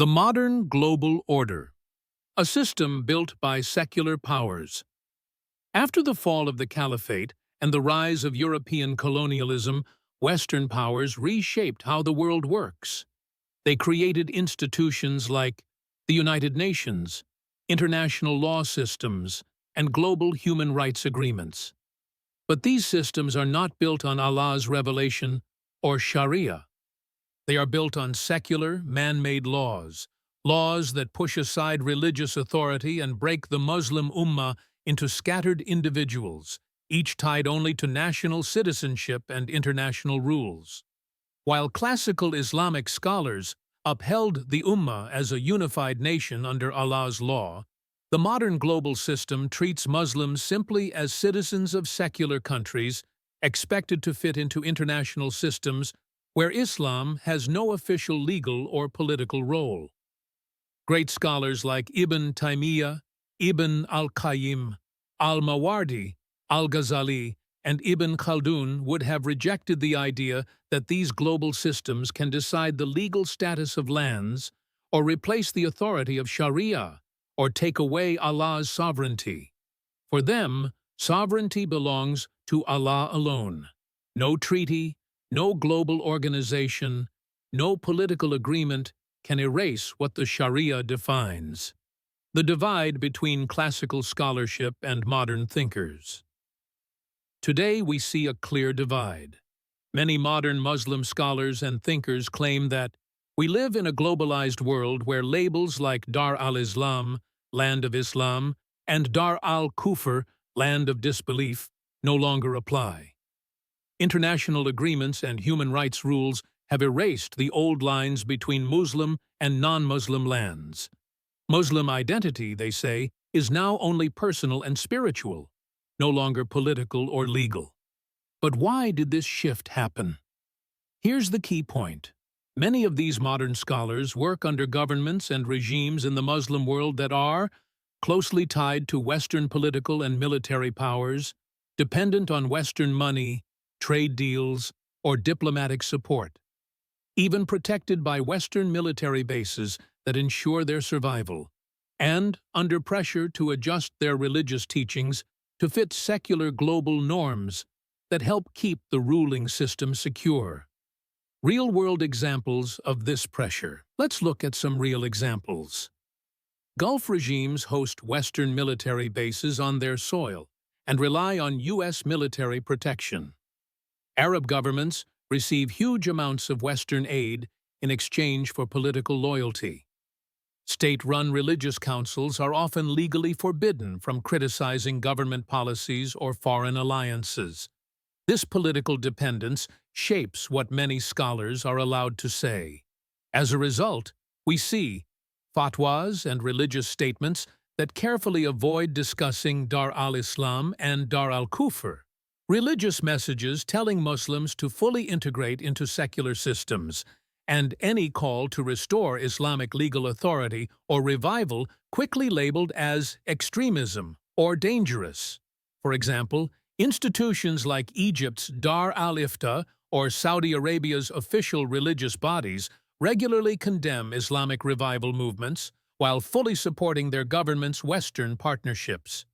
The modern global order, a system built by secular powers. After the fall of the Caliphate and the rise of European colonialism, Western powers reshaped how the world works. They created institutions like the United Nations, international law systems, and global human rights agreements. But these systems are not built on Allah's revelation or Sharia. They are built on secular, man-made laws, laws that push aside religious authority and break the Muslim ummah into scattered individuals, each tied only to national citizenship and international rules. While classical Islamic scholars upheld the ummah as a unified nation under Allah's law, the modern global system treats Muslims simply as citizens of secular countries, expected to fit into international systems where Islam has no official legal or political role. Great scholars like Ibn Taymiyyah, Ibn al-Qayyim, al-Mawardi, al-Ghazali, and Ibn Khaldun would have rejected the idea that these global systems can decide the legal status of lands or replace the authority of Sharia or take away Allah's sovereignty. For them, sovereignty belongs to Allah alone. No treaty, no global organization, no political agreement can erase what the Sharia defines. The divide between classical scholarship and modern thinkers. Today we see a clear divide. Many modern Muslim scholars and thinkers claim that we live in a globalized world where labels like Dar al-Islam, land of Islam, and Dar al-Kufr, land of disbelief, no longer apply. International agreements and human rights rules have erased the old lines between Muslim and non-Muslim lands. Muslim identity, they say, is now only personal and spiritual, no longer political or legal. But why did this shift happen? Here's the key point. Many of these modern scholars work under governments and regimes in the Muslim world that are closely tied to Western political and military powers, dependent on Western money, trade deals, or diplomatic support, even protected by Western military bases that ensure their survival, and under pressure to adjust their religious teachings to fit secular global norms that help keep the ruling system secure. Real-world examples of this pressure. Let's look at some real examples. Gulf regimes host Western military bases on their soil and rely on U.S. military protection. Arab governments receive huge amounts of Western aid in exchange for political loyalty. State-run religious councils are often legally forbidden from criticizing government policies or foreign alliances. This political dependence shapes what many scholars are allowed to say. As a result, we see fatwas and religious statements that carefully avoid discussing Dar al-Islam and Dar al-Kufr, religious messages telling Muslims to fully integrate into secular systems, and any call to restore Islamic legal authority or revival quickly labeled as extremism or dangerous. For example, institutions like Egypt's Dar al-Ifta or Saudi Arabia's official religious bodies regularly condemn Islamic revival movements while fully supporting their government's Western partnerships.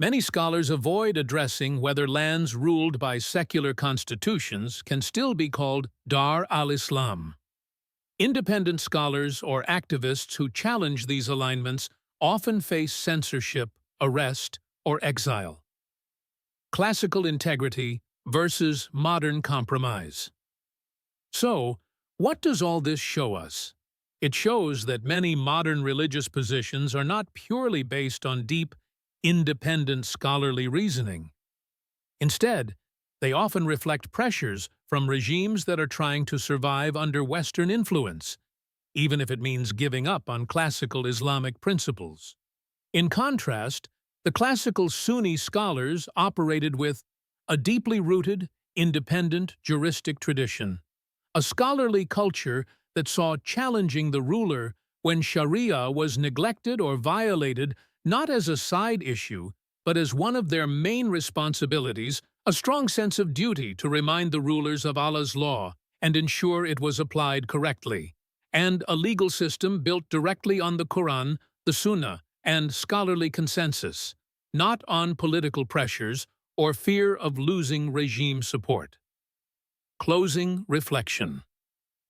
Many scholars avoid addressing whether lands ruled by secular constitutions can still be called Dar al-Islam. Independent scholars or activists who challenge these alignments often face censorship, arrest, or exile. Classical integrity versus modern compromise. So, what does all this show us? It shows that many modern religious positions are not purely based on deep, independent scholarly reasoning. Instead, they often reflect pressures from regimes that are trying to survive under Western influence, even if it means giving up on classical Islamic principles. In contrast, the classical Sunni scholars operated with a deeply rooted, independent juristic tradition, a scholarly culture that saw challenging the ruler when Sharia was neglected or violated not as a side issue, but as one of their main responsibilities, a strong sense of duty to remind the rulers of Allah's law and ensure it was applied correctly. and a legal system built directly on the Qur'an, the Sunnah, and scholarly consensus, not on political pressures or fear of losing regime support. Closing reflection.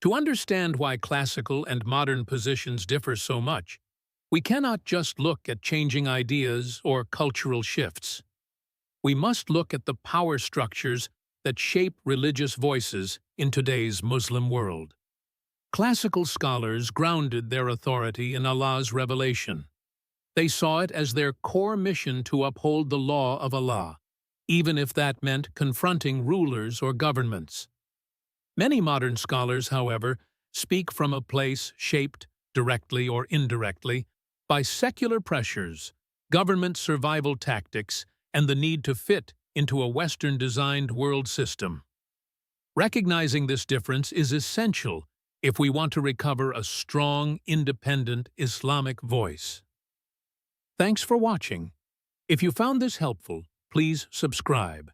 To understand why classical and modern positions differ so much, we cannot just look at changing ideas or cultural shifts. We must look at the power structures that shape religious voices in today's Muslim world. Classical scholars grounded their authority in Allah's revelation. They saw it as their core mission to uphold the law of Allah, even if that meant confronting rulers or governments. Many modern scholars, however, speak from a place shaped, directly or indirectly, by secular pressures, government survival tactics, and the need to fit into a Western-designed world system. Recognizing this difference is essential if we want to recover a strong, independent Islamic voice. Thanks for watching. If you found this helpful, please subscribe.